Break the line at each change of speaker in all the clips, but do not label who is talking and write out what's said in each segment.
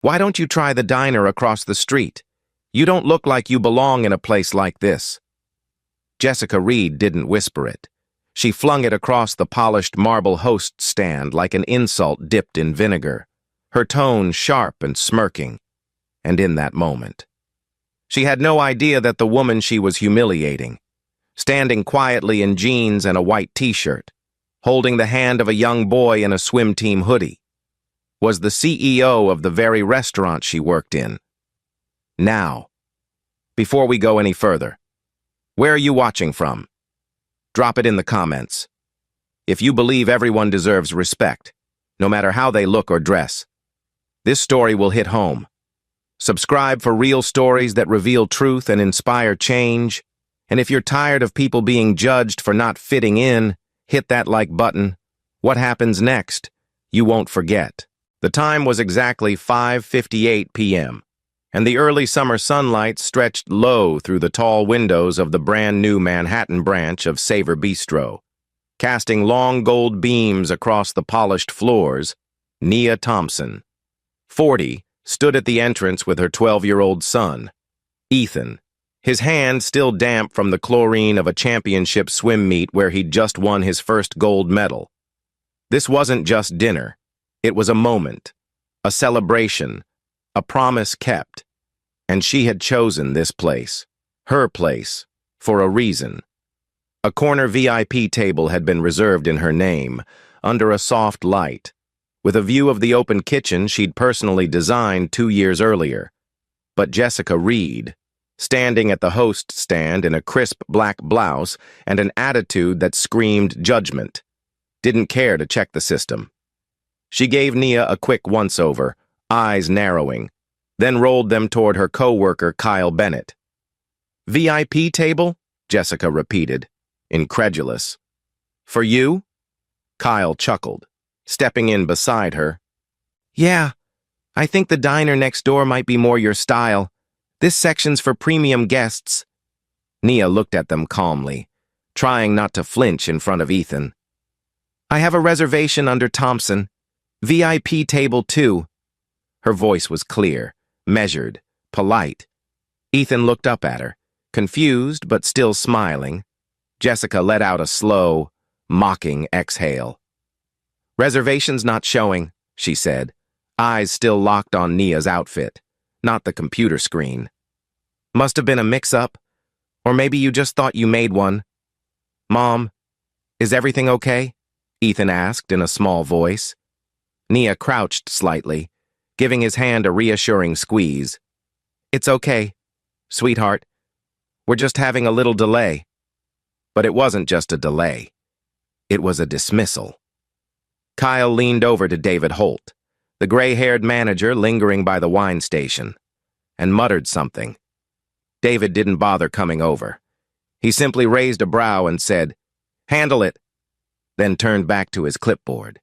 Why don't you try the diner across the street? You don't look like you belong in a place like this." Jessica Reed didn't whisper it. She flung it across the polished marble host stand like an insult dipped in vinegar, her tone sharp and smirking. And in that moment, she had no idea that the woman she was humiliating, standing quietly in jeans and a white t-shirt, holding the hand of a young boy in a swim team hoodie, was the CEO of the very restaurant she worked in. Now, before we go any further, where are you watching from? Drop it in the comments. If you believe everyone deserves respect, no matter how they look or dress, this story will hit home. Subscribe for real stories that reveal truth and inspire change. And if you're tired of people being judged for not fitting in, hit that like button. What happens next? You won't forget. The time was exactly 5:58 p.m., and the early summer sunlight stretched low through the tall windows of the brand-new Manhattan branch of Savor Bistro. Casting long gold beams across the polished floors, Nia Thompson, 40, stood at the entrance with her 12-year-old son, Ethan, his hand still damp from the chlorine of a championship swim meet where he'd just won his first gold medal. This wasn't just dinner. It was a moment, a celebration, a promise kept, and she had chosen this place, her place, for a reason. A corner VIP table had been reserved in her name, under a soft light, with a view of the open kitchen she'd personally designed 2 years earlier. But Jessica Reed, standing at the host stand in a crisp black blouse and an attitude that screamed judgment, didn't care to check the system. She gave Nia a quick once-over, eyes narrowing, then rolled them toward her co-worker Kyle Bennett. "VIP table?" Jessica repeated, incredulous. "For you?" Kyle chuckled, stepping in beside her. "Yeah, I think the diner next door might be more your style. This section's for premium guests." Nia looked at them calmly, trying not to flinch in front of Ethan. "I have a reservation under Thompson. VIP table 2. Her voice was clear, measured, polite. Ethan looked up at her, confused but still smiling. Jessica let out a slow, mocking exhale. "Reservation's not showing," she said, eyes still locked on Nia's outfit, not the computer screen. "Must have been a mix-up, or maybe you just thought you made one." "Mom, is everything okay?" Ethan asked in a small voice. Nia crouched slightly, giving his hand a reassuring squeeze. "It's okay, sweetheart. We're just having a little delay." But it wasn't just a delay. It was a dismissal. Kyle leaned over to David Holt, the gray-haired manager lingering by the wine station, and muttered something. David didn't bother coming over. He simply raised a brow and said, "Handle it," then turned back to his clipboard.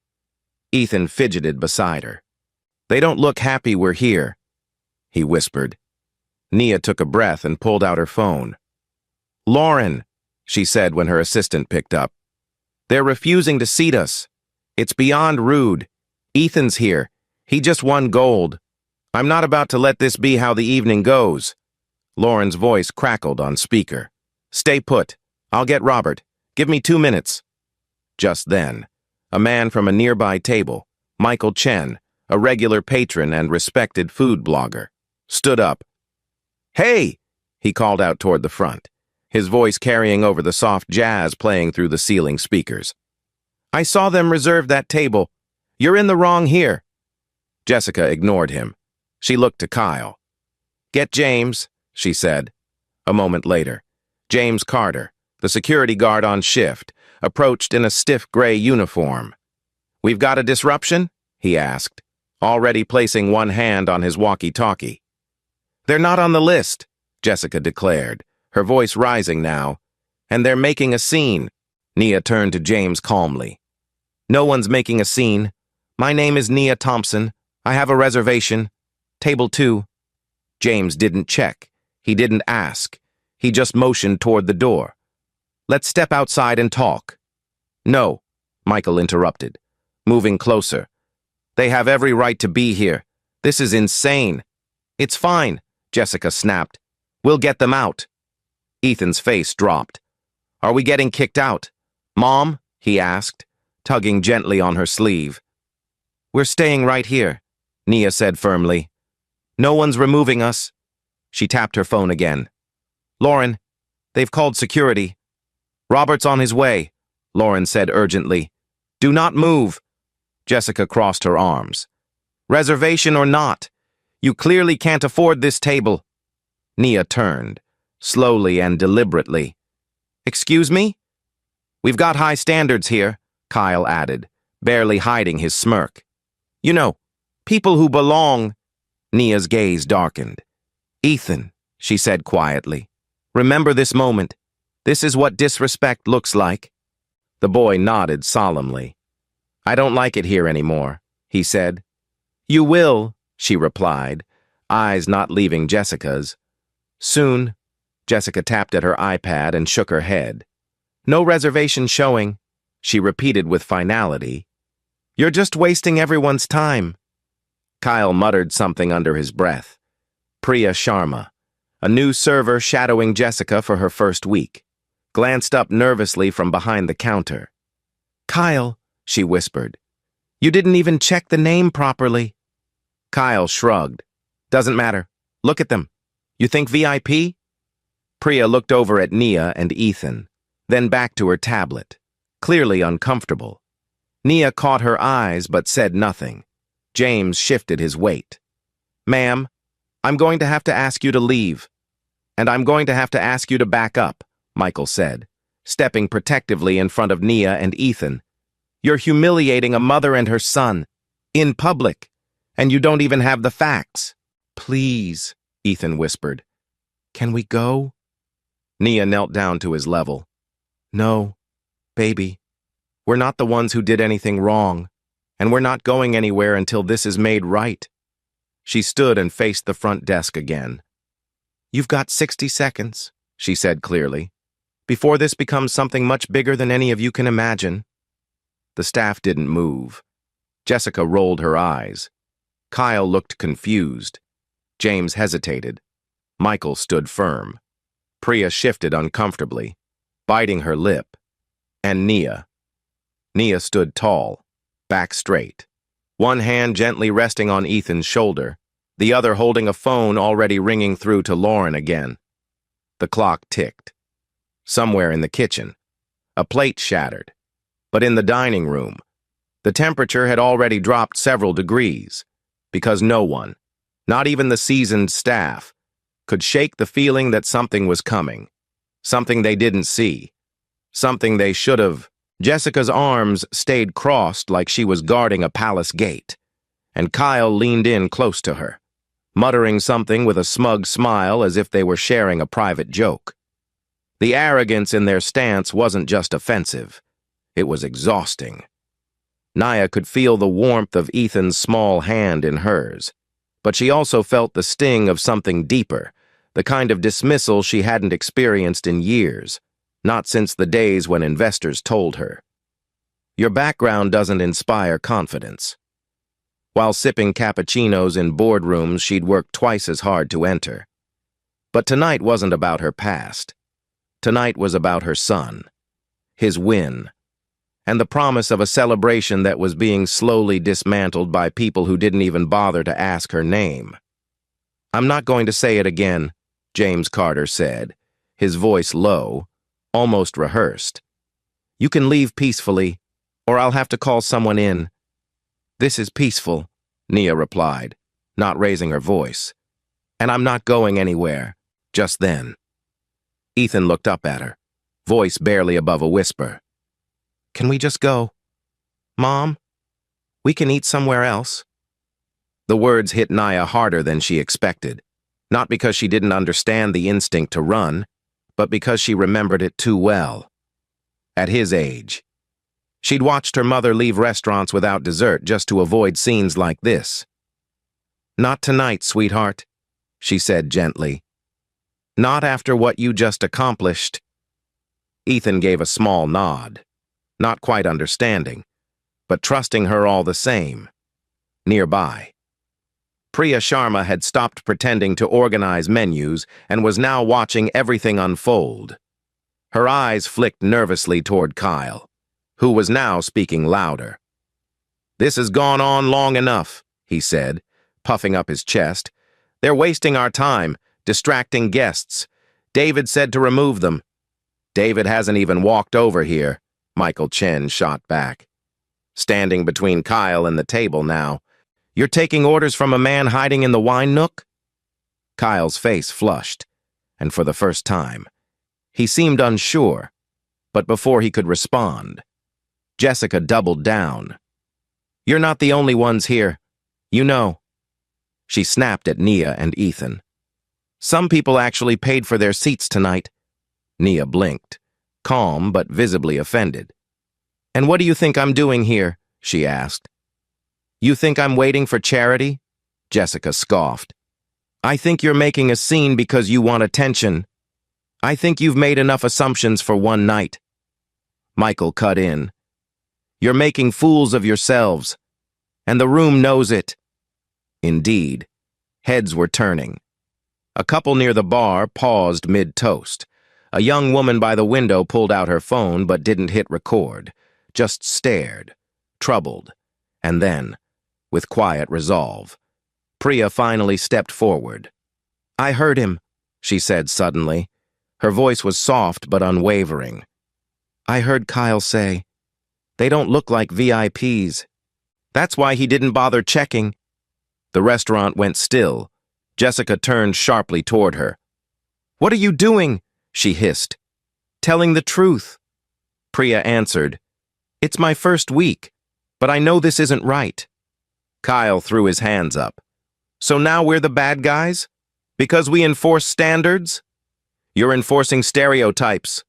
Ethan fidgeted beside her. "They don't look happy we're here," he whispered. Nia took a breath and pulled out her phone. "Lauren," she said when her assistant picked up. "They're refusing to seat us. It's beyond rude. Ethan's here. He just won gold. I'm not about to let this be how the evening goes." Lauren's voice crackled on speaker. "Stay put. I'll get Robert. Give me 2 minutes." Just then, a man from a nearby table, Michael Chen, a regular patron and respected food blogger, stood up. "Hey!" he called out toward the front, his voice carrying over the soft jazz playing through the ceiling speakers. "I saw them reserve that table. You're in the wrong here." Jessica ignored him. She looked to Kyle. "Get James," she said. A moment later, James Carter, the security guard on shift, approached in a stiff gray uniform. "We've got a disruption?" he asked, already placing one hand on his walkie-talkie. "They're not on the list," Jessica declared, her voice rising now. "And they're making a scene." Nia turned to James calmly. "No one's making a scene. My name is Nia Thompson. I have a reservation. Table 2. James didn't check. He didn't ask. He just motioned toward the door. "Let's step outside and talk." "No," Michael interrupted, moving closer. "They have every right to be here. This is insane. It's fine, Jessica snapped. We'll get them out. Ethan's face dropped. Are we getting kicked out? Mom? He asked, tugging gently on her sleeve. We're staying right here, Nia said firmly. No one's removing us. She tapped her phone again. Lauren, they've called security. Robert's on his way, Lauren said urgently. Do not move. Jessica crossed her arms. Reservation or not, you clearly can't afford this table. Nia turned, slowly and deliberately. Excuse me? We've got high standards here, Kyle added, barely hiding his smirk. You know, people who belong. Nia's gaze darkened. Ethan, she said quietly, remember this moment. This is what disrespect looks like. The boy nodded solemnly. I don't like it here anymore, he said. You will, she replied, eyes not leaving Jessica's. Soon, Jessica tapped at her iPad and shook her head. No reservation showing, she repeated with finality. You're just wasting everyone's time. Kyle muttered something under his breath. Priya Sharma, a new server shadowing Jessica for her first week, glanced up nervously from behind the counter. Kyle, she whispered, you didn't even check the name properly. Kyle shrugged. Doesn't matter. Look at them. You think VIP? Priya looked over at Nia and Ethan, then back to her tablet, clearly uncomfortable. Nia caught her eyes but said nothing. James shifted his weight. Ma'am, I'm going to have to ask you to leave. And I'm going to have to ask you to back up, Michael said, stepping protectively in front of Nia and Ethan. You're humiliating a mother and her son, in public, and you don't even have the facts. Please, Ethan whispered. Can we go? Nia knelt down to his level. No, baby. We're not the ones who did anything wrong, and we're not going anywhere until this is made right. She stood and faced the front desk again. You've got 60 seconds, she said clearly, before this becomes something much bigger than any of you can imagine. The staff didn't move. Jessica rolled her eyes. Kyle looked confused. James hesitated. Michael stood firm. Priya shifted uncomfortably, biting her lip. And Nia. Nia stood tall, back straight, one hand gently resting on Ethan's shoulder, the other holding a phone already ringing through to Lauren again. The clock ticked. Somewhere in the kitchen, a plate shattered. But in the dining room, the temperature had already dropped several degrees, because no one, not even the seasoned staff, could shake the feeling that something was coming, something they didn't see, something they should have. Jessica's arms stayed crossed like she was guarding a palace gate, and Kyle leaned in close to her, muttering something with a smug smile as if they were sharing a private joke. The arrogance in their stance wasn't just offensive, it was exhausting. Nia could feel the warmth of Ethan's small hand in hers, but she also felt the sting of something deeper, the kind of dismissal she hadn't experienced in years, not since the days when investors told her. Your background doesn't inspire confidence. While sipping cappuccinos in boardrooms she'd worked twice as hard to enter. But tonight wasn't about her past. Tonight was about her son, his win, and the promise of a celebration that was being slowly dismantled by people who didn't even bother to ask her name. I'm not going to say it again, James Carter said, his voice low, almost rehearsed. You can leave peacefully, or I'll have to call someone in. This is peaceful, Nia replied, not raising her voice. And I'm not going anywhere, just then. Ethan looked up at her, voice barely above a whisper. Can we just go? Mom, we can eat somewhere else. The words hit Nia harder than she expected, not because she didn't understand the instinct to run, but because she remembered it too well. At his age, she'd watched her mother leave restaurants without dessert just to avoid scenes like this. Not tonight, sweetheart, she said gently. Not after what you just accomplished. Ethan gave a small nod, not quite understanding, but trusting her all the same. Nearby, Priya Sharma had stopped pretending to organize menus and was now watching everything unfold. Her eyes flicked nervously toward Kyle, who was now speaking louder. "This has gone on long enough," he said, puffing up his chest. "They're wasting our time, distracting guests. David said to remove them." "David hasn't even walked over here," Michael Chen shot back. Standing between Kyle and the table now. "You're taking orders from a man hiding in the wine nook?" Kyle's face flushed, and for the first time, he seemed unsure, but before he could respond, Jessica doubled down. "You're not the only ones here. You know." She snapped at Nia and Ethan. "Some people actually paid for their seats tonight." Nia blinked, calm but visibly offended. "And what do you think I'm doing here?" she asked. "You think I'm waiting for charity?" Jessica scoffed. "I think you're making a scene because you want attention. I think you've made enough assumptions for one night." Michael cut in. "You're making fools of yourselves, and the room knows it." Indeed, heads were turning. A couple near the bar paused mid-toast. A young woman by the window pulled out her phone but didn't hit record, just stared, troubled, and then, with quiet resolve, Priya finally stepped forward. "I heard him," she said suddenly. Her voice was soft but unwavering. "I heard Kyle say, 'They don't look like VIPs.' That's why he didn't bother checking." The restaurant went still. Jessica turned sharply toward her. "What are you doing?" she hissed. "Telling the truth." Priya answered, "It's my first week, but I know this isn't right." Kyle threw his hands up. "So now we're the bad guys? Because we enforce standards?" "You're enforcing stereotypes,"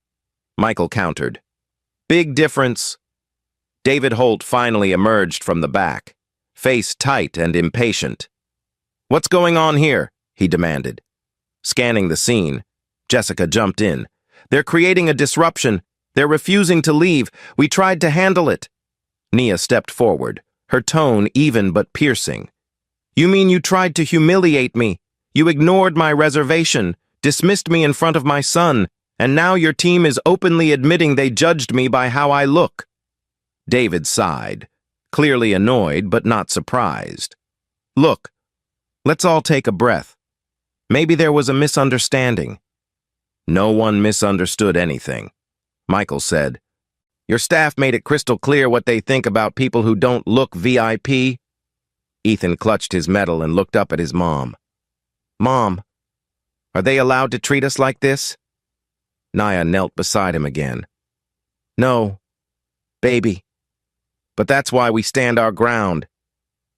Michael countered. "Big difference." David Holt finally emerged from the back, face tight and impatient. "What's going on here?" he demanded. Scanning the scene, Jessica jumped in. "They're creating a disruption. They're refusing to leave. We tried to handle it." Nia stepped forward, her tone even but piercing. "You mean you tried to humiliate me? You ignored my reservation, dismissed me in front of my son, and now your team is openly admitting they judged me by how I look." David sighed, clearly annoyed but not surprised. "Look, let's all take a breath. Maybe there was a misunderstanding." "No one misunderstood anything," Michael said. "Your staff made it crystal clear what they think about people who don't look VIP." Ethan clutched his medal and looked up at his mom. "Mom, are they allowed to treat us like this?" Nia knelt beside him again. "No, baby. But that's why we stand our ground.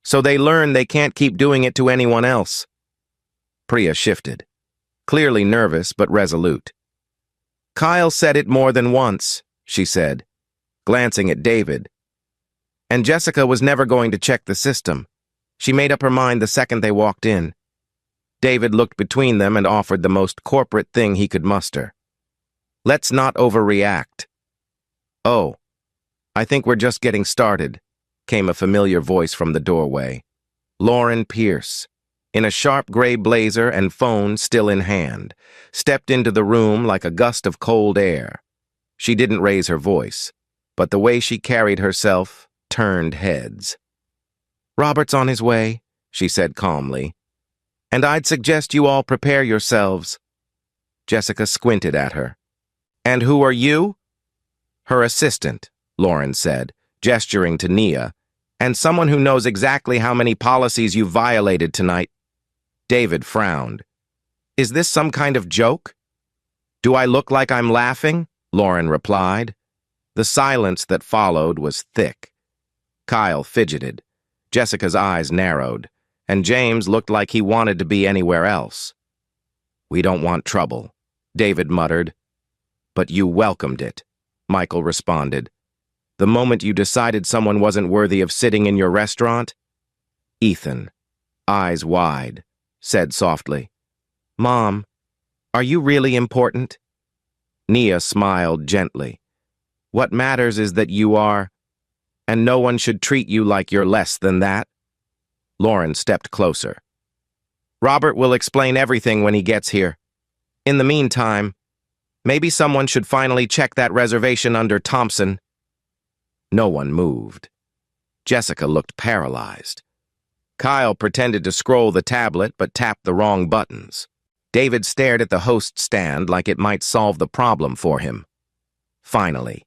So they learn they can't keep doing it to anyone else." Priya shifted, clearly nervous but resolute. "Kyle said it more than once," she said, glancing at David. "And Jessica was never going to check the system. She made up her mind the second they walked in." David looked between them and offered the most corporate thing he could muster. "Let's not overreact." "Oh, I think we're just getting started," came a familiar voice from the doorway. Lauren Pierce, in a sharp gray blazer and phone still in hand, stepped into the room like a gust of cold air. She didn't raise her voice, but the way she carried herself turned heads. "Robert's on his way," she said calmly. "And I'd suggest you all prepare yourselves." Jessica squinted at her. "And who are you?" "Her assistant," Lauren said, gesturing to Nia, "and someone who knows exactly how many policies you violated tonight." David frowned. "Is this some kind of joke?" "Do I look like I'm laughing?" Lauren replied. The silence that followed was thick. Kyle fidgeted. Jessica's eyes narrowed, and James looked like he wanted to be anywhere else. "We don't want trouble," David muttered. "But you welcomed it," Michael responded. "The moment you decided someone wasn't worthy of sitting in your restaurant?" Ethan, eyes wide, said softly, "Mom, are you really important?" Nia smiled gently. "What matters is that you are, and no one should treat you like you're less than that." Lauren stepped closer, Robert will explain everything when he gets here. In the meantime, maybe someone should finally check that reservation under Thompson." No one moved. Jessica looked paralyzed. Kyle pretended to scroll the tablet but tapped the wrong buttons. David stared at the host stand like it might solve the problem for him. Finally,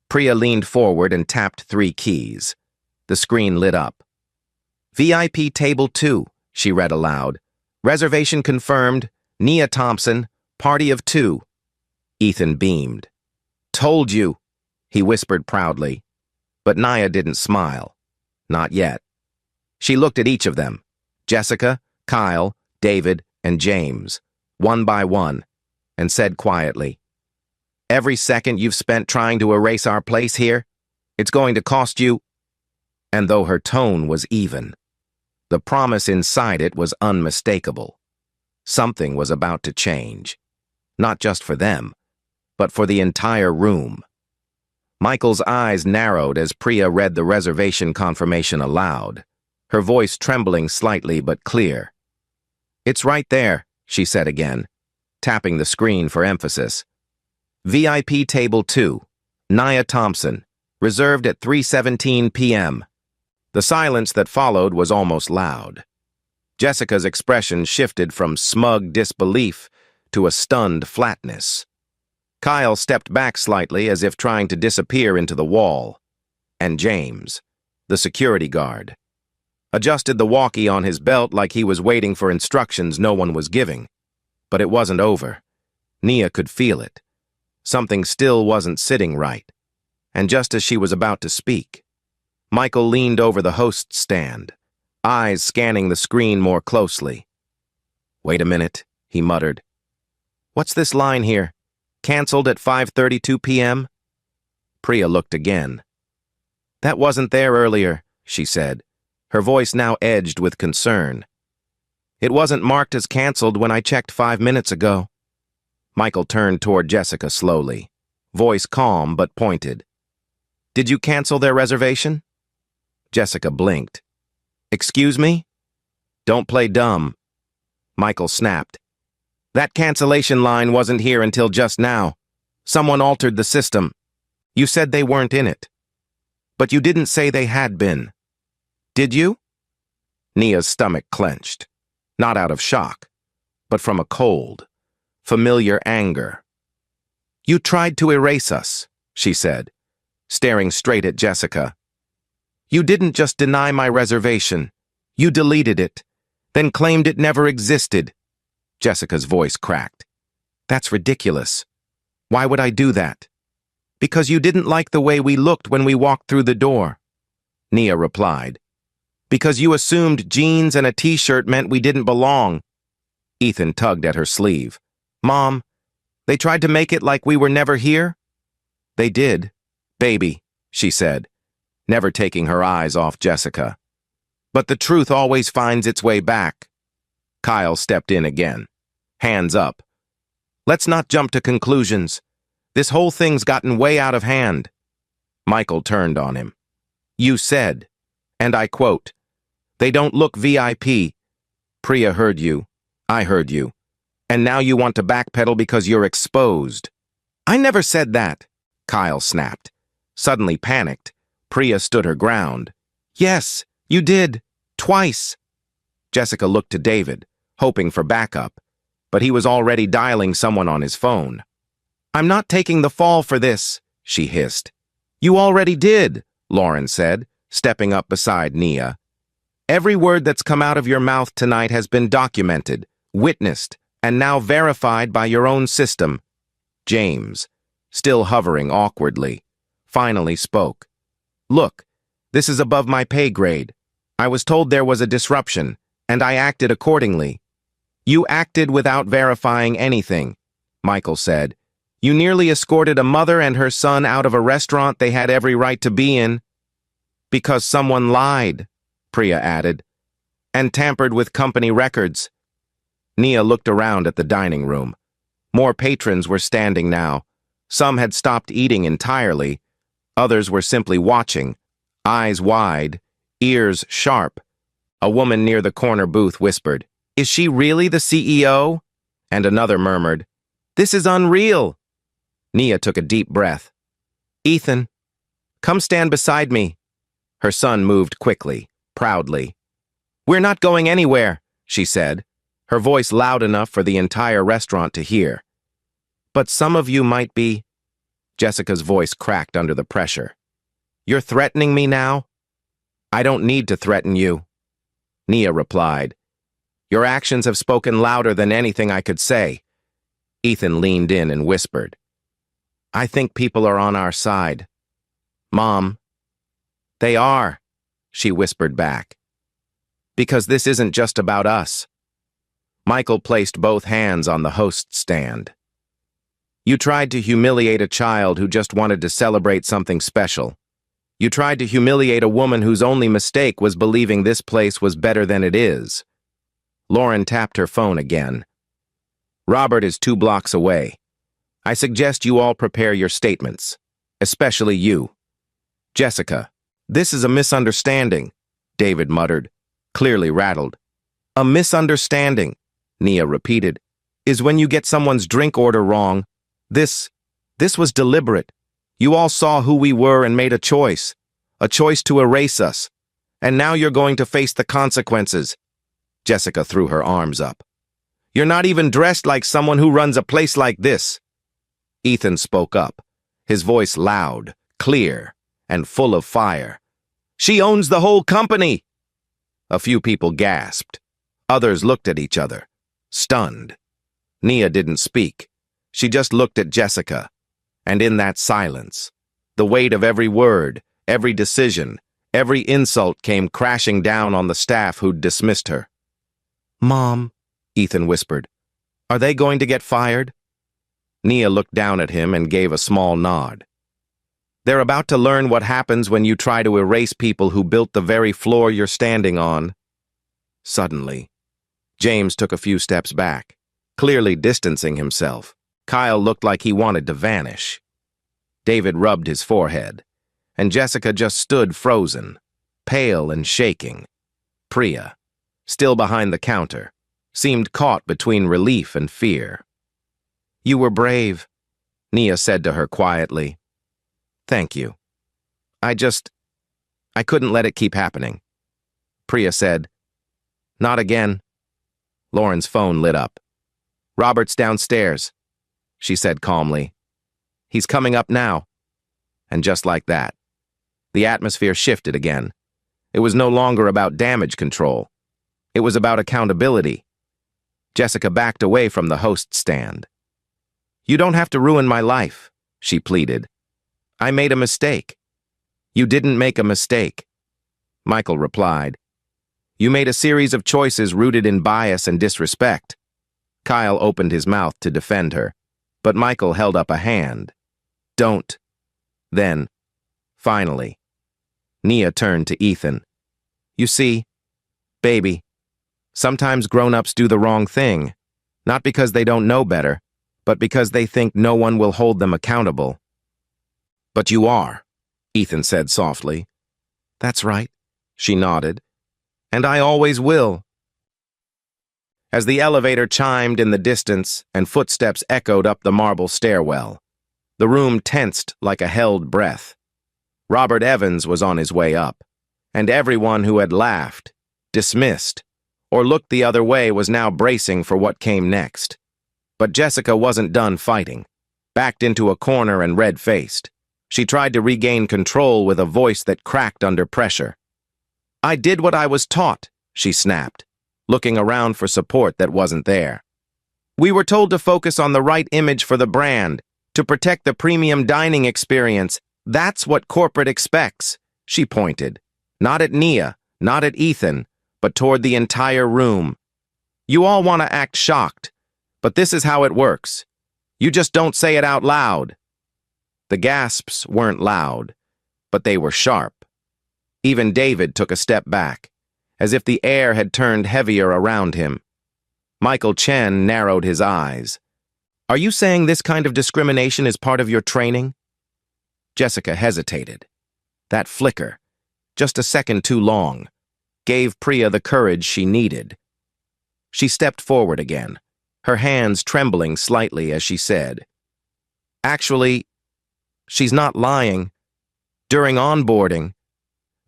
Priya leaned forward and tapped 3 keys. The screen lit up. "VIP Table 2, she read aloud. "Reservation confirmed. Nia Thompson, party of 2. Ethan beamed. "Told you," he whispered proudly. But Nia didn't smile. Not yet. She looked at each of them, Jessica, Kyle, David, and James, one by one, and said quietly, "Every second you've spent trying to erase our place here, it's going to cost you." And though her tone was even, the promise inside it was unmistakable. Something was about to change, not just for them, but for the entire room. Michael's eyes narrowed as Priya read the reservation confirmation aloud, her voice trembling slightly but clear. "It's right there," she said again, tapping the screen for emphasis. "VIP Table 2, Nia Thompson, reserved at 3:17 p.m. The silence that followed was almost loud. Jessica's expression shifted from smug disbelief to a stunned flatness. Kyle stepped back slightly as if trying to disappear into the wall. And James, the security guard, adjusted the walkie on his belt like he was waiting for instructions no one was giving. But it wasn't over. Nia could feel it. Something still wasn't sitting right. And just as she was about to speak, Michael leaned over the host stand, eyes scanning the screen more closely. "Wait a minute," he muttered. "What's this line here? Cancelled at 5:32 p.m.? Priya looked again. "That wasn't there earlier," she said, her voice now edged with concern. "It wasn't marked as cancelled when I checked 5 minutes ago." Michael turned toward Jessica slowly, voice calm but pointed. "Did you cancel their reservation?" Jessica blinked. "Excuse me?" "Don't play dumb," Michael snapped. "That cancellation line wasn't here until just now. Someone altered the system. You said they weren't in it. But you didn't say they had been. Did you?" Nia's stomach clenched, not out of shock, but from a cold, familiar anger. "You tried to erase us," she said, staring straight at Jessica. "You didn't just deny my reservation. You deleted it, then claimed it never existed." Jessica's voice cracked. "That's ridiculous. Why would I do that?" "Because you didn't like the way we looked when we walked through the door," Nia replied. "Because you assumed jeans and a t-shirt meant we didn't belong." Ethan tugged at her sleeve. "Mom, they tried to make it like we were never here?" "They did, baby," she said, never taking her eyes off Jessica. "But the truth always finds its way back." Kyle stepped in again, hands up. "Let's not jump to conclusions. This whole thing's gotten way out of hand." Michael turned on him. "You said, and I quote, 'They don't look VIP.' Priya heard you. I heard you. And now you want to backpedal because you're exposed." "I never said that," Kyle snapped. Suddenly panicked, Priya stood her ground. "Yes, you did. Twice." Jessica looked to David, hoping for backup, but he was already dialing someone on his phone. "I'm not taking the fall for this," she hissed. "You already did," Lauren said, stepping up beside Nia. "Every word that's come out of your mouth tonight has been documented, witnessed, and now verified by your own system." James, still hovering awkwardly, finally spoke. "Look, this is above my pay grade. I was told there was a disruption, and I acted accordingly." "You acted without verifying anything," Michael said. "You nearly escorted a mother and her son out of a restaurant they had every right to be in." "Because someone lied," Priya added, "and tampered with company records." Nia looked around at the dining room. More patrons were standing now. Some had stopped eating entirely. Others were simply watching, eyes wide, ears sharp. A woman near the corner booth whispered, Is she really the CEO? And another murmured, This is unreal. Nia took a deep breath. Ethan, come stand beside me. Her son moved quickly, proudly. We're not going anywhere, she said, her voice loud enough for the entire restaurant to hear. But some of you might be. Jessica's voice cracked under the pressure. You're threatening me now? I don't need to threaten you. Nia replied. Your actions have spoken louder than anything I could say. Ethan leaned in and whispered. I think people are on our side. Mom. They are, she whispered back. Because this isn't just about us. Michael placed both hands on the host stand. You tried to humiliate a child who just wanted to celebrate something special. You tried to humiliate a woman whose only mistake was believing this place was better than it is. Lauren tapped her phone again. Robert is 2 blocks away. I suggest you all prepare your statements, especially you. Jessica, this is a misunderstanding, David muttered, clearly rattled. A misunderstanding, Nia repeated, is when you get someone's drink order wrong. This was deliberate. You all saw who we were and made a choice to erase us. And now you're going to face the consequences. Jessica threw her arms up. You're not even dressed like someone who runs a place like this. Ethan spoke up, his voice loud, clear, and full of fire. She owns the whole company. A few people gasped. Others looked at each other, stunned. Nia didn't speak. She just looked at Jessica. And in that silence, the weight of every word, every decision, every insult came crashing down on the staff who'd dismissed her. Mom, Ethan whispered, are they going to get fired? Nia looked down at him and gave a small nod. They're about to learn what happens when you try to erase people who built the very floor you're standing on. Suddenly, James took a few steps back, clearly distancing himself. Kyle looked like he wanted to vanish. David rubbed his forehead, and Jessica just stood frozen, pale and shaking. Priya, still behind the counter, seemed caught between relief and fear. You were brave, Nia said to her quietly. Thank you. I couldn't let it keep happening. Priya said, Not again. Lauren's phone lit up. Robert's downstairs, she said calmly. He's coming up now. And just like that, the atmosphere shifted again. It was no longer about damage control. It was about accountability. Jessica backed away from the host stand. You don't have to ruin my life, she pleaded. I made a mistake. You didn't make a mistake, Michael replied. You made a series of choices rooted in bias and disrespect. Kyle opened his mouth to defend her, but Michael held up a hand. Don't. Then, finally, Nia turned to Ethan. You see, baby, sometimes grown-ups do the wrong thing, not because they don't know better, but because they think no one will hold them accountable. But you are, Ethan said softly. That's right, she nodded. And I always will. As the elevator chimed in the distance and footsteps echoed up the marble stairwell, the room tensed like a held breath. Robert Evans was on his way up, and everyone who had laughed, dismissed, or looked the other way was now bracing for what came next. But Jessica wasn't done fighting. Backed into a corner and red-faced, she tried to regain control with a voice that cracked under pressure. I did what I was taught, she snapped, looking around for support that wasn't there. We were told to focus on the right image for the brand, to protect the premium dining experience. That's what corporate expects, she pointed. Not at Nia, not at Ethan, but toward the entire room. You all want to act shocked, but this is how it works. You just don't say it out loud. The gasps weren't loud, but they were sharp. Even David took a step back, as if the air had turned heavier around him. Michael Chen narrowed his eyes. Are you saying this kind of discrimination is part of your training? Jessica hesitated. That flicker, just a second too long, gave Priya the courage she needed. She stepped forward again, her hands trembling slightly as she said, "Actually, she's not lying. During onboarding,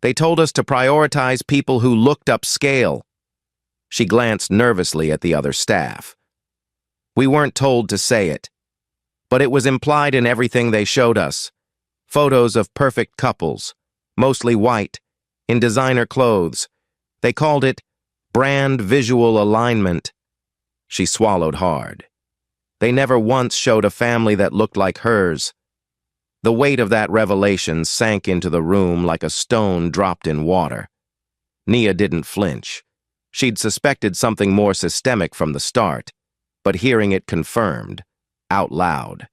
they told us to prioritize people who looked upscale." She glanced nervously at the other staff. "We weren't told to say it, but it was implied in everything they showed us. Photos of perfect couples, mostly white, in designer clothes. They called it brand visual alignment." She swallowed hard. They never once showed a family that looked like hers. The weight of that revelation sank into the room like a stone dropped in water. Nia didn't flinch. She'd suspected something more systemic from the start, but hearing it confirmed, out loud,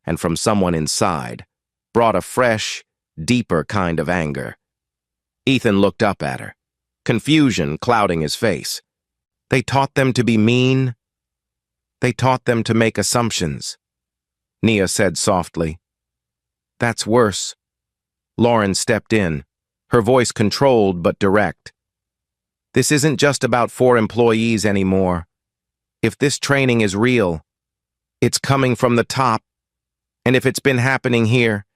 and from someone inside, brought a fresh, deeper kind of anger. Ethan looked up at her, confusion clouding his face. They taught them to be mean. They taught them to make assumptions. Nia said softly, "That's worse." Lauren stepped in, her voice controlled but direct. "This isn't just about 4 employees anymore. If this training is real, it's coming from the top. And if it's been happening here,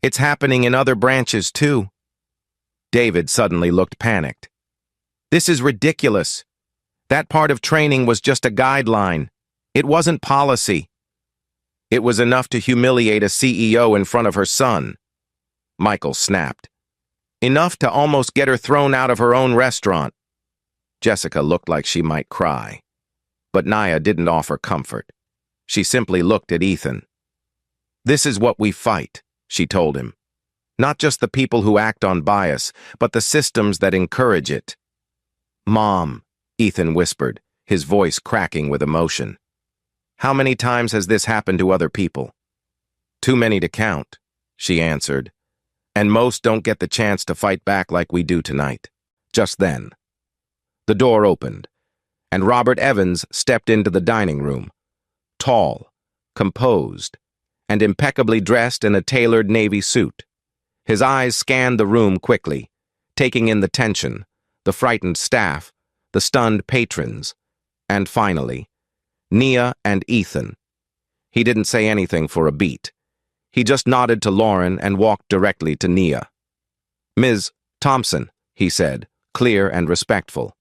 it's happening in other branches too." David suddenly looked panicked. "This is ridiculous. That part of training was just a guideline. It wasn't policy." "It was enough to humiliate a CEO in front of her son," Michael snapped. "Enough to almost get her thrown out of her own restaurant." Jessica looked like she might cry. But Nia didn't offer comfort. She simply looked at Ethan. "This is what we fight," she told him. "Not just the people who act on bias, but the systems that encourage it." "Mom," Ethan whispered, his voice cracking with emotion. "How many times has this happened to other people?" "Too many to count," she answered. "And most don't get the chance to fight back like we do tonight." Just then, the door opened, and Robert Evans stepped into the dining room, tall, composed, and impeccably dressed in a tailored navy suit. His eyes scanned the room quickly, taking in the tension, the frightened staff, the stunned patrons, and finally, Nia and Ethan. He didn't say anything for a beat. He just nodded to Lauren and walked directly to Nia. "Ms. Thompson," he said, clear and respectful.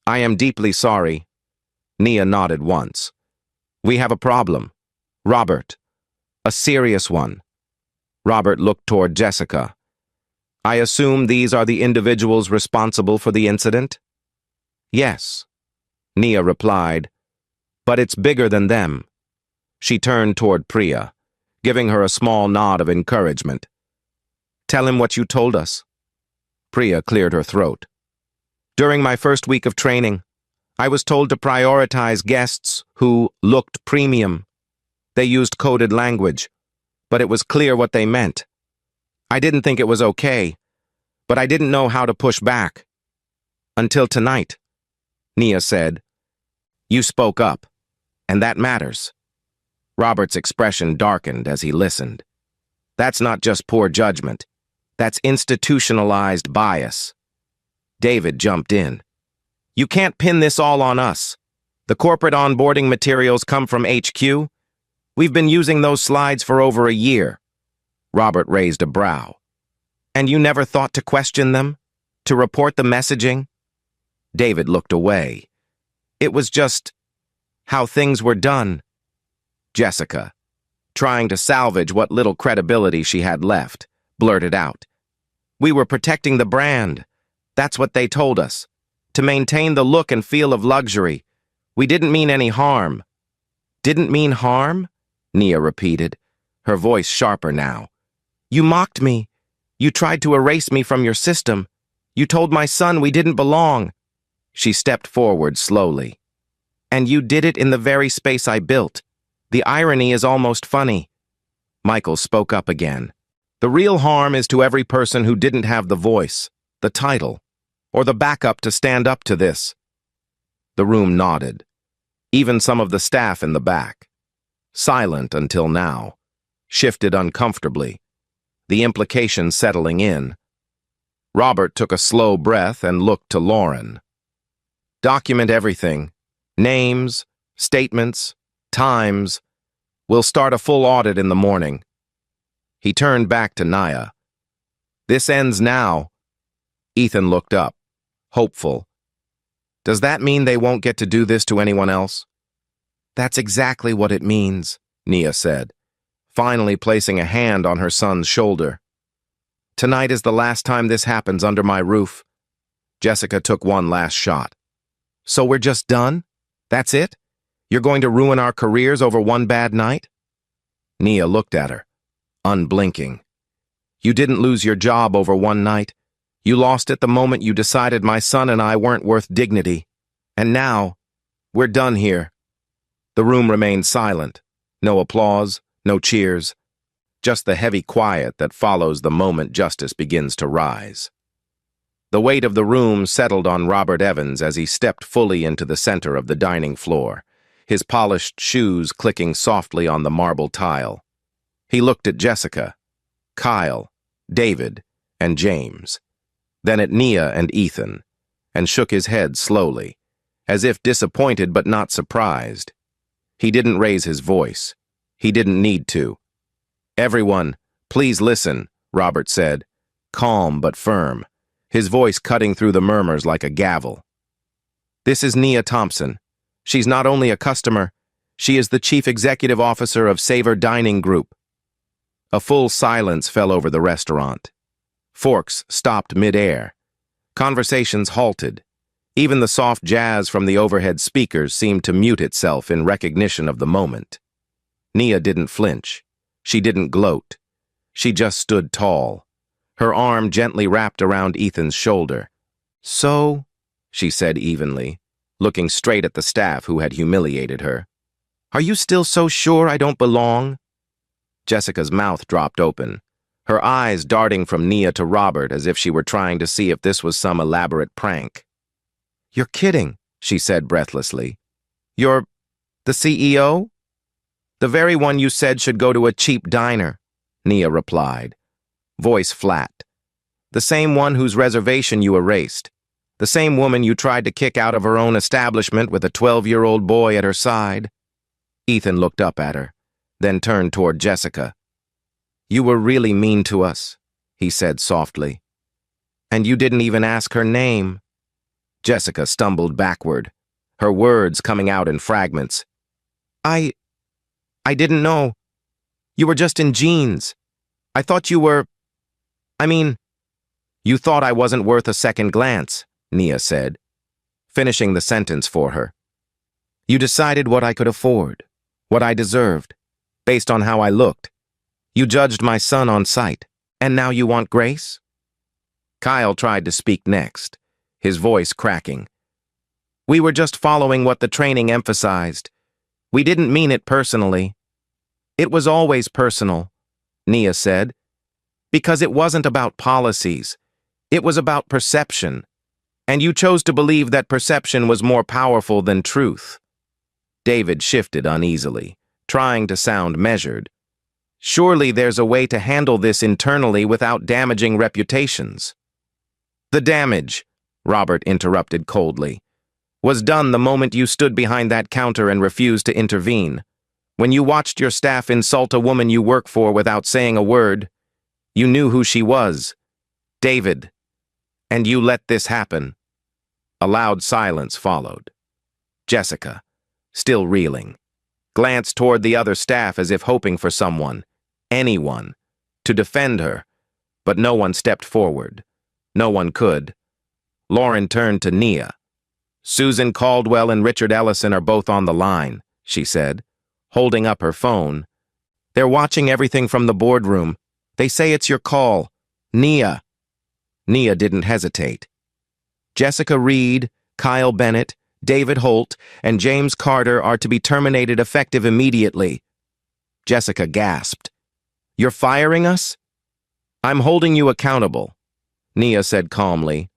"I am deeply sorry." Nia nodded once. "We have a problem. Robert. A serious one." Robert looked toward Jessica. "I assume these are the individuals responsible for the incident?" "Yes," Nia replied, "but it's bigger than them." She turned toward Priya, giving her a small nod of encouragement. "Tell him what you told us." Priya cleared her throat. "During my first week of training, I was told to prioritize guests who looked premium. They used coded language, but it was clear what they meant. I didn't think it was okay, but I didn't know how to push back. Until tonight," Nia said. "You spoke up, and that matters." Robert's expression darkened as he listened. "That's not just poor judgment. That's institutionalized bias." David jumped in. "You can't pin this all on us. The corporate onboarding materials come from HQ. We've been using those slides for over a year." Robert raised a brow. "And you never thought to question them? To report the messaging?" David looked away. "It was just how things were done." Jessica, trying to salvage what little credibility she had left, blurted out, "We were protecting the brand. That's what they told us. To maintain the look and feel of luxury. We didn't mean any harm." "Didn't mean harm?" Nia repeated, her voice sharper now. "You mocked me. You tried to erase me from your system. You told my son we didn't belong." She stepped forward slowly. "And you did it in the very space I built. The irony is almost funny." Michael spoke up again. "The real harm is to every person who didn't have the voice, the title, or the backup to stand up to this." The room nodded, even some of the staff in the back. Silent until now, shifted uncomfortably, the implication settling in. Robert took a slow breath and looked to Lauren. "Document everything," Names, statements, times. We'll start a full audit in the morning. He turned back to Nia. This ends now. Ethan looked up, hopeful. Does that mean they won't get to do this to anyone else? That's exactly what it means, Nia said, finally placing a hand on her son's shoulder. Tonight is the last time this happens under my roof. Jessica took one last shot. So we're just done? That's it? You're going to ruin our careers over one bad night? Nia looked at her, unblinking. You didn't lose your job over one night. You lost it the moment you decided my son and I weren't worth dignity. And now, we're done here. The room remained silent. No applause, no cheers. Just the heavy quiet that follows the moment justice begins to rise. The weight of the room settled on Robert Evans as he stepped fully into the center of the dining floor, his polished shoes clicking softly on the marble tile. He looked at Jessica, Kyle, David, and James, then at Nia and Ethan, and shook his head slowly, as if disappointed but not surprised. He didn't raise his voice. He didn't need to. Everyone, please listen, Robert said, calm but firm, his voice cutting through the murmurs like a gavel. This is Nia Thompson. She's not only a customer, she is the chief executive officer of Savor Dining Group. A full silence fell over the restaurant. Forks stopped mid-air. Conversations halted. Even the soft jazz from the overhead speakers seemed to mute itself in recognition of the moment. Nia didn't flinch. She didn't gloat. She just stood tall, her arm gently wrapped around Ethan's shoulder. So, she said evenly, looking straight at the staff who had humiliated her. Are you still so sure I don't belong? Jessica's mouth dropped open, her eyes darting from Nia to Robert as if she were trying to see if this was some elaborate prank. You're kidding, she said breathlessly. You're the CEO? The very one you said should go to a cheap diner, Nia replied, voice flat. The same one whose reservation you erased. The same woman you tried to kick out of her own establishment with a 12-year-old boy at her side. Ethan looked up at her, then turned toward Jessica. You were really mean to us, he said softly. And you didn't even ask her name. Jessica stumbled backward, her words coming out in fragments. I didn't know. You were just in jeans. I thought you were... You thought I wasn't worth a second glance, Nia said, finishing the sentence for her. You decided what I could afford, what I deserved, based on how I looked. You judged my son on sight, and now you want grace? Kyle tried to speak next, his voice cracking. We were just following what the training emphasized. We didn't mean it personally. It was always personal, Nia said, because it wasn't about policies. It was about perception, and you chose to believe that perception was more powerful than truth. David shifted uneasily, trying to sound measured. Surely there's a way to handle this internally without damaging reputations. The damage, Robert interrupted coldly, was done the moment you stood behind that counter and refused to intervene. When you watched your staff insult a woman you work for without saying a word, you knew who she was. David. And you let this happen. A loud silence followed. Jessica, still reeling, glanced toward the other staff as if hoping for someone, anyone, to defend her, but no one stepped forward. No one could. Lauren turned to Nia. Susan Caldwell and Richard Ellison are both on the line, she said, holding up her phone. They're watching everything from the boardroom. They say it's your call. Nia. Nia didn't hesitate. Jessica Reed, Kyle Bennett, David Holt, and James Carter are to be terminated effective immediately. Jessica gasped. You're firing us? I'm holding you accountable, Nia said calmly.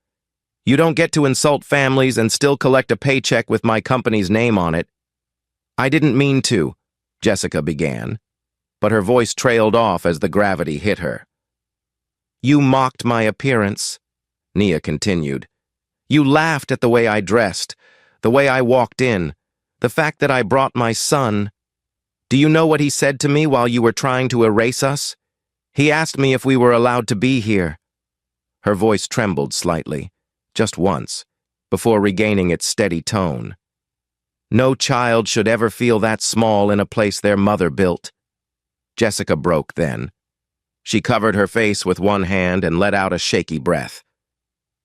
You don't get to insult families and still collect a paycheck with my company's name on it. I didn't mean to, Jessica began, but her voice trailed off as the gravity hit her. You mocked my appearance, Nia continued. You laughed at the way I dressed, the way I walked in, The fact that I brought my son. Do you know what he said to me while you were trying to erase us? He asked me if we were allowed to be here. Her voice trembled slightly, just once, before regaining its steady tone. No child should ever feel that small in a place their mother built. Jessica broke then. She covered her face with one hand and let out a shaky breath.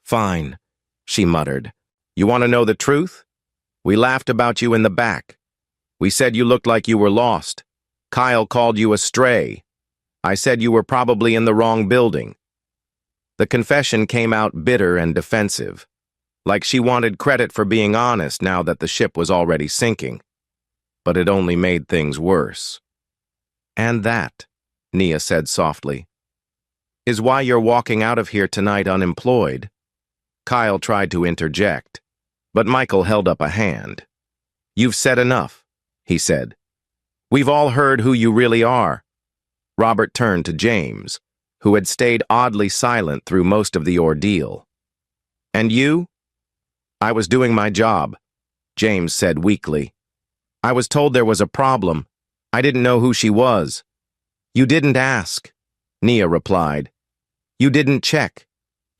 Fine, she muttered. You want to know the truth? We laughed about you in the back. We said you looked like you were lost. Kyle called you a stray. I said you were probably in the wrong building. The confession came out bitter and defensive, like she wanted credit for being honest now that the ship was already sinking. But it only made things worse. And that, Nia said softly, is why you're walking out of here tonight unemployed. Kyle tried to interject, but Michael held up a hand. You've said enough, he said. We've all heard who you really are. Robert turned to James, who had stayed oddly silent through most of the ordeal. And you? I was doing my job, James said weakly. I was told there was a problem. I didn't know who she was. You didn't ask, Nia replied. You didn't check.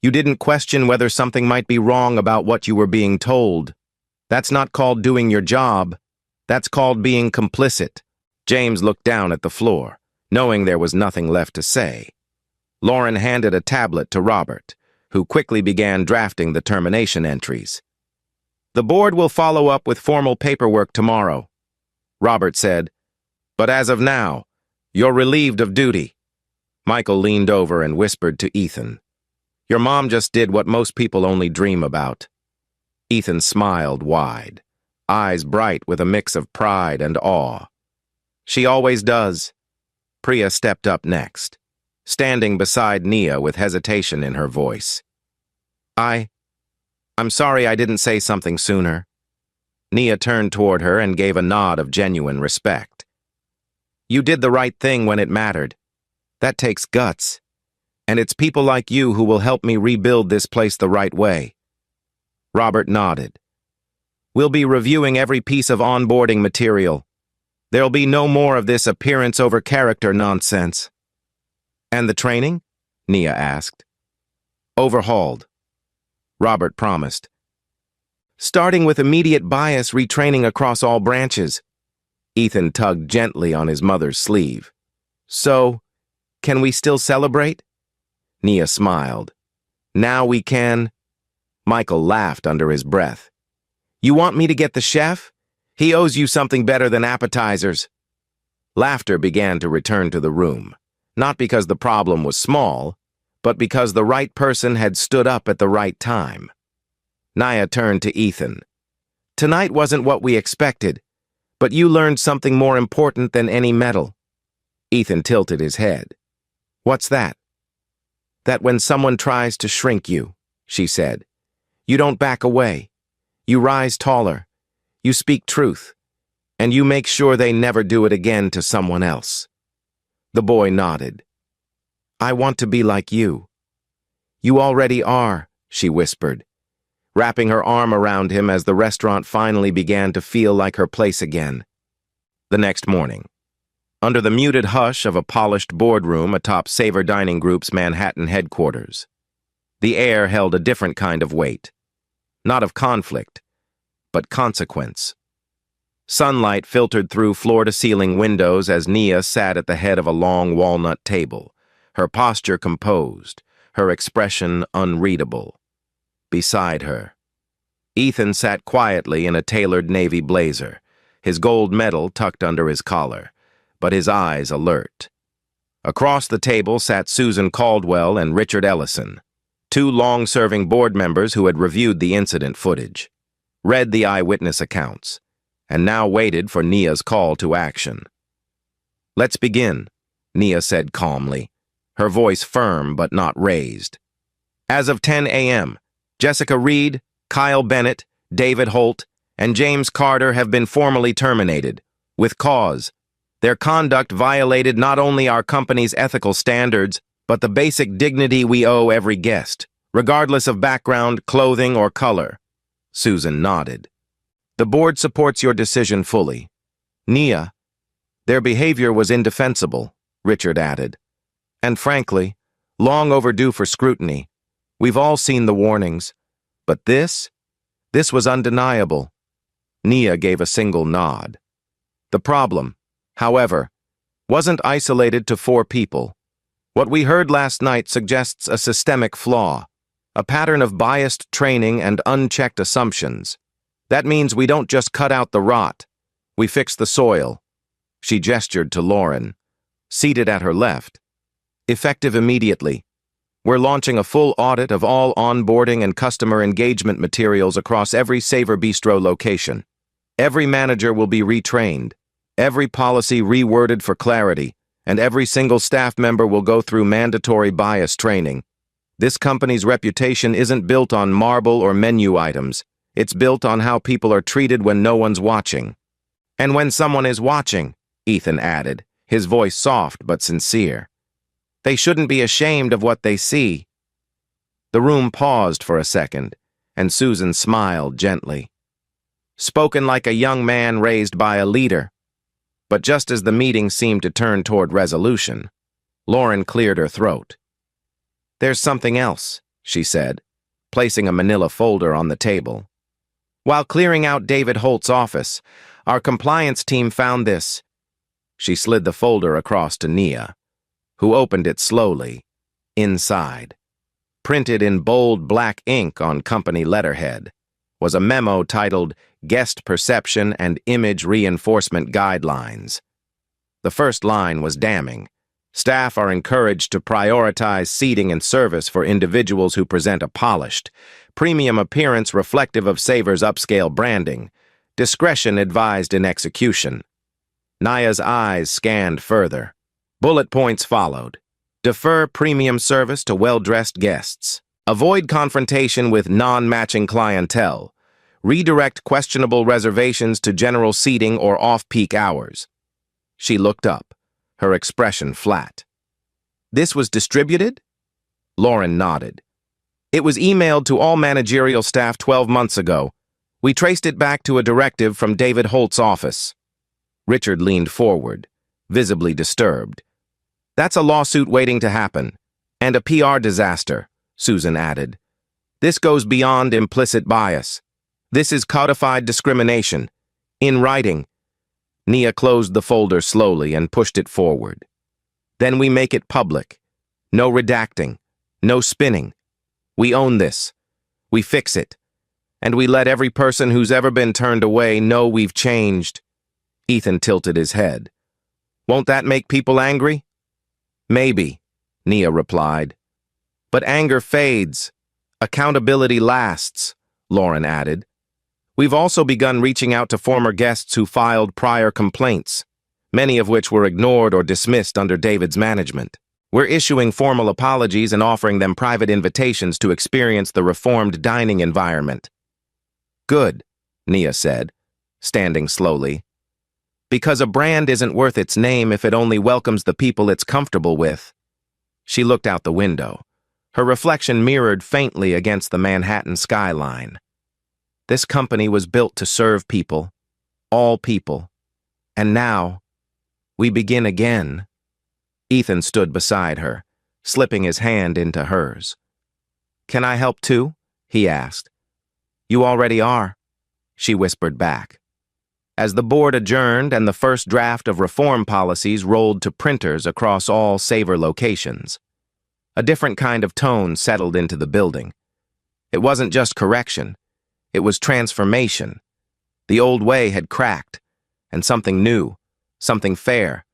You didn't question whether something might be wrong about what you were being told. That's not called doing your job. That's called being complicit. James looked down at the floor, knowing there was nothing left to say. Lauren handed a tablet to Robert, who quickly began drafting the termination entries. The board will follow up with formal paperwork tomorrow, Robert said. But as of now, you're relieved of duty. Michael leaned over and whispered to Ethan. Your mom just did what most people only dream about. Ethan smiled wide, eyes bright with a mix of pride and awe. She always does. Priya stepped up next, standing beside Nia with hesitation in her voice. I'm sorry I didn't say something sooner. Nia turned toward her and gave a nod of genuine respect. You did the right thing when it mattered. That takes guts. And it's people like you who will help me rebuild this place the right way. Robert nodded. We'll be reviewing every piece of onboarding material. There'll be no more of this appearance over character nonsense. And the training? Nia asked. Overhauled. Robert promised. Starting with immediate bias retraining across all branches. Ethan tugged gently on his mother's sleeve. So, can we still celebrate? Nia smiled. Now we can. Michael laughed under his breath. You want me to get the chef? He owes you something better than appetizers. Laughter began to return to the room, not because the problem was small, but because the right person had stood up at the right time. Nia turned to Ethan. Tonight wasn't what we expected, but you learned something more important than any medal. Ethan tilted his head. What's that? That when someone tries to shrink you, she said, you don't back away. You rise taller. You speak truth. And you make sure they never do it again to someone else. The boy nodded. I want to be like you. You already are, she whispered, wrapping her arm around him as the restaurant finally began to feel like her place again. The next morning, under the muted hush of a polished boardroom atop Savor Dining Group's Manhattan headquarters, the air held a different kind of weight, not of conflict, but consequence. Sunlight filtered through floor-to-ceiling windows as Nia sat at the head of a long walnut table, her posture composed, her expression unreadable. Beside her, Ethan sat quietly in a tailored navy blazer, his gold medal tucked under his collar, but his eyes alert. Across the table sat Susan Caldwell and Richard Ellison, two long-serving board members who had reviewed the incident footage, read the eyewitness accounts, and now waited for Nia's call to action. Let's begin, Nia said calmly, her voice firm but not raised. As of 10 a.m., Jessica Reed, Kyle Bennett, David Holt, and James Carter have been formally terminated, with cause. Their conduct violated not only our company's ethical standards, but the basic dignity we owe every guest, regardless of background, clothing, or color. Susan nodded. The board supports your decision fully. Nia, their behavior was indefensible, Richard added. And frankly, long overdue for scrutiny. We've all seen the warnings. But this was undeniable. Nia gave a single nod. The problem, however, wasn't isolated to 4 people. What we heard last night suggests a systemic flaw, a pattern of biased training and unchecked assumptions. That means we don't just cut out the rot, we fix the soil. She gestured to Lauren, seated at her left. Effective immediately. We're launching a full audit of all onboarding and customer engagement materials across every Savor Bistro location. Every manager will be retrained, every policy reworded for clarity, and every single staff member will go through mandatory bias training. This company's reputation isn't built on marble or menu items. It's built on how people are treated when no one's watching. And when someone is watching, Ethan added, his voice soft but sincere. They shouldn't be ashamed of what they see. The room paused for a second, and Susan smiled gently. Spoken like a young man raised by a leader. But just as the meeting seemed to turn toward resolution, Lauren cleared her throat. There's something else, she said, placing a manila folder on the table. While clearing out David Holt's office, our compliance team found this. She slid the folder across to Nia, who opened it slowly. Inside, printed in bold black ink on company letterhead, was a memo titled Guest Perception and Image Reinforcement Guidelines. The first line was damning. Staff are encouraged to prioritize seating and service for individuals who present a polished, premium appearance reflective of Savor's upscale branding. Discretion advised in execution. Nia's eyes scanned further. Bullet points followed. Defer premium service to well-dressed guests. Avoid confrontation with non-matching clientele. Redirect questionable reservations to general seating or off-peak hours. She looked up, her expression flat. This was distributed? Lauren nodded. It was emailed to all managerial staff 12 months ago. We traced it back to a directive from David Holt's office. Richard leaned forward, visibly disturbed. That's a lawsuit waiting to happen. And a PR disaster, Susan added. This goes beyond implicit bias. This is codified discrimination. In writing. Nia closed the folder slowly and pushed it forward. Then we make it public. No redacting. No spinning. We own this. We fix it. And we let every person who's ever been turned away know we've changed. Ethan tilted his head. Won't that make people angry? Maybe, Nia replied. But anger fades. Accountability lasts, Lauren added. We've also begun reaching out to former guests who filed prior complaints, many of which were ignored or dismissed under David's management. We're issuing formal apologies and offering them private invitations to experience the reformed dining environment. Good, Nia said, standing slowly. Because a brand isn't worth its name if it only welcomes the people it's comfortable with. She looked out the window. Her reflection mirrored faintly against the Manhattan skyline. This company was built to serve people, all people. And now, we begin again. Ethan stood beside her, slipping his hand into hers. Can I help too? He asked. You already are, she whispered back. As the board adjourned and the first draft of reform policies rolled to printers across all Savor locations, a different kind of tone settled into the building. It wasn't just correction. It was transformation. The old way had cracked, and something new, something fair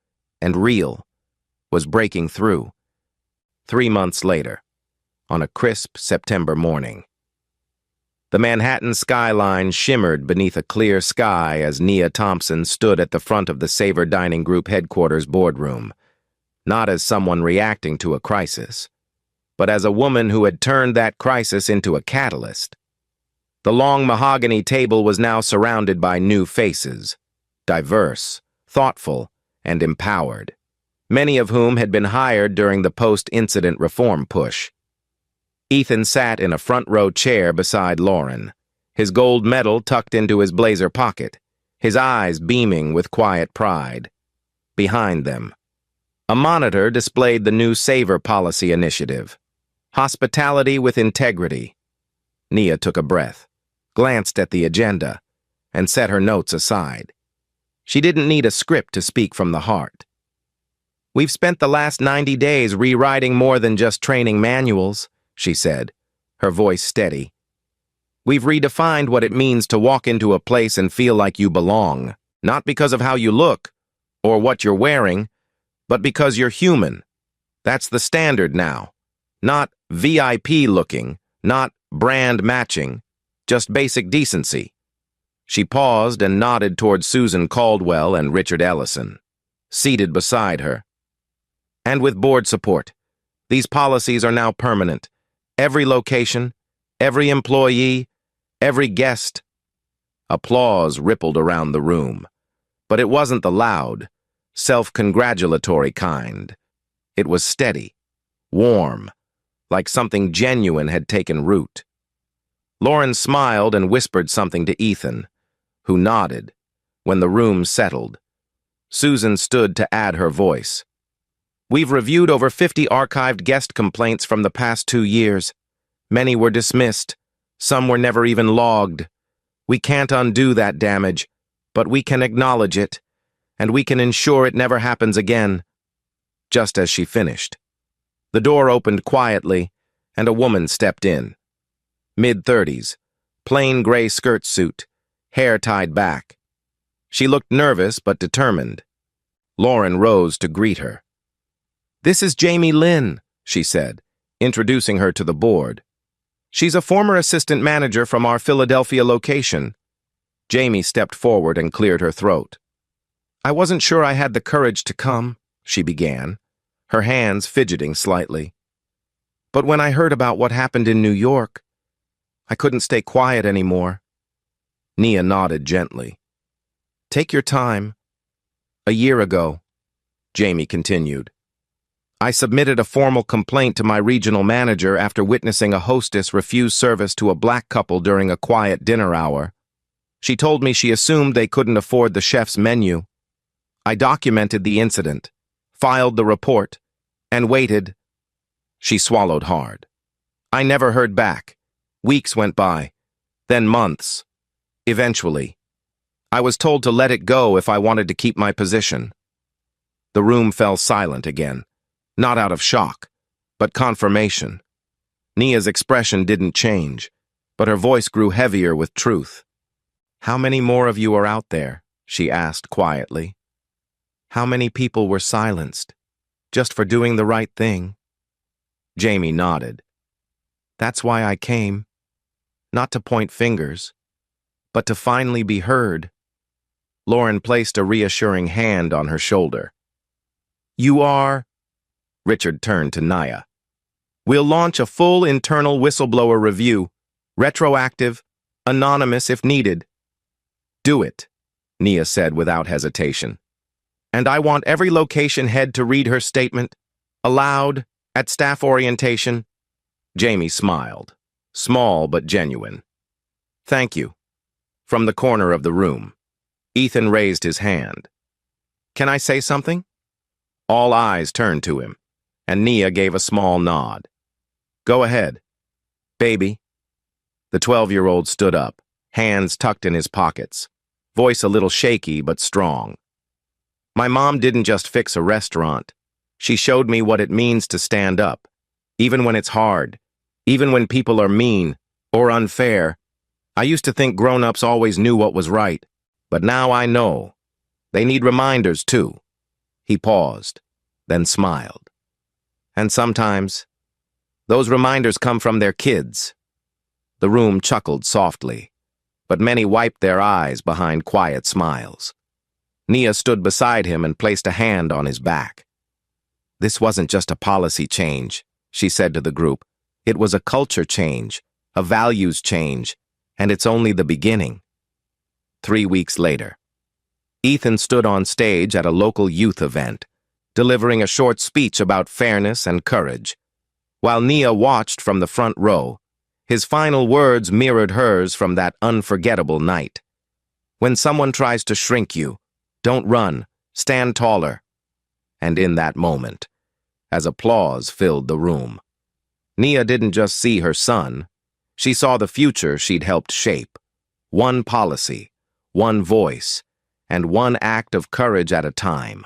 and real, was breaking through. 3 months later, on a crisp September morning. The Manhattan skyline shimmered beneath a clear sky as Nia Thompson stood at the front of the Savor Dining Group headquarters boardroom, not as someone reacting to a crisis, but as a woman who had turned that crisis into a catalyst. The long mahogany table was now surrounded by new faces, diverse, thoughtful, and empowered, many of whom had been hired during the post-incident reform push. Ethan sat in a front-row chair beside Lauren, his gold medal tucked into his blazer pocket, his eyes beaming with quiet pride. Behind them, a monitor displayed the new Savor Policy Initiative. Hospitality with integrity. Nia took a breath, glanced at the agenda, and set her notes aside. She didn't need a script to speak from the heart. "We've spent the last 90 days rewriting more than just training manuals," she said, her voice steady. "We've redefined what it means to walk into a place and feel like you belong, not because of how you look or what you're wearing, but because you're human. That's the standard now. Not VIP looking, not brand matching, just basic decency." She paused and nodded toward Susan Caldwell and Richard Ellison, seated beside her. "And with board support, these policies are now permanent. Every location, every employee, every guest." Applause rippled around the room, but it wasn't the loud, self-congratulatory kind. It was steady, warm, like something genuine had taken root. Lauren smiled and whispered something to Ethan, who nodded. When the room settled, Susan stood to add her voice. "We've reviewed over 50 archived guest complaints from the past 2 years. Many were dismissed. Some were never even logged. We can't undo that damage, but we can acknowledge it, and we can ensure it never happens again." Just as she finished, the door opened quietly, and a woman stepped in. Mid-30s, plain gray skirt suit, hair tied back. She looked nervous but determined. Lauren rose to greet her. "This is Jamie Lynn," she said, introducing her to the board. "She's a former assistant manager from our Philadelphia location." Jamie stepped forward and cleared her throat. "I wasn't sure I had the courage to come," she began, her hands fidgeting slightly. "But when I heard about what happened in New York, I couldn't stay quiet anymore." Nia nodded gently. "Take your time." "A year ago," Jamie continued, "I submitted a formal complaint to my regional manager after witnessing a hostess refuse service to a black couple during a quiet dinner hour. She told me she assumed they couldn't afford the chef's menu. I documented the incident, filed the report, and waited." She swallowed hard. "I never heard back. Weeks went by, then months. Eventually, I was told to let it go if I wanted to keep my position." The room fell silent again, not out of shock, but confirmation. Nia's expression didn't change, but her voice grew heavier with truth. "How many more of you are out there?" she asked quietly. "How many people were silenced, just for doing the right thing?" Jamie nodded. "That's why I came. Not to point fingers, but to finally be heard." Lauren placed a reassuring hand on her shoulder. "You are..." Richard turned to Nia. "We'll launch a full internal whistleblower review, retroactive, anonymous if needed." "Do it," Nia said without hesitation. "And I want every location head to read her statement, aloud, at staff orientation." Jamie smiled, small but genuine. "Thank you." From the corner of the room, Ethan raised his hand. "Can I say something?" All eyes turned to him, and Nia gave a small nod. "Go ahead." "Baby." The 12-year-old stood up, hands tucked in his pockets, voice a little shaky but strong. "My mom didn't just fix a restaurant. She showed me what it means to stand up, even when it's hard, even when people are mean or unfair. I used to think grown-ups always knew what was right, but now I know. They need reminders, too." He paused, then smiled. "And sometimes, those reminders come from their kids." The room chuckled softly, but many wiped their eyes behind quiet smiles. Nia stood beside him and placed a hand on his back. "This wasn't just a policy change," she said to the group. "It was a culture change, a values change, and it's only the beginning." 3 weeks later, Ethan stood on stage at a local youth event, delivering a short speech about fairness and courage. While Nia watched from the front row, His final words mirrored hers from that unforgettable night. When someone tries to shrink you, don't run, stand taller. And in that moment, as applause filled the room, Nia didn't just see her son, she saw the future she'd helped shape. One policy, one voice, and one act of courage at a time.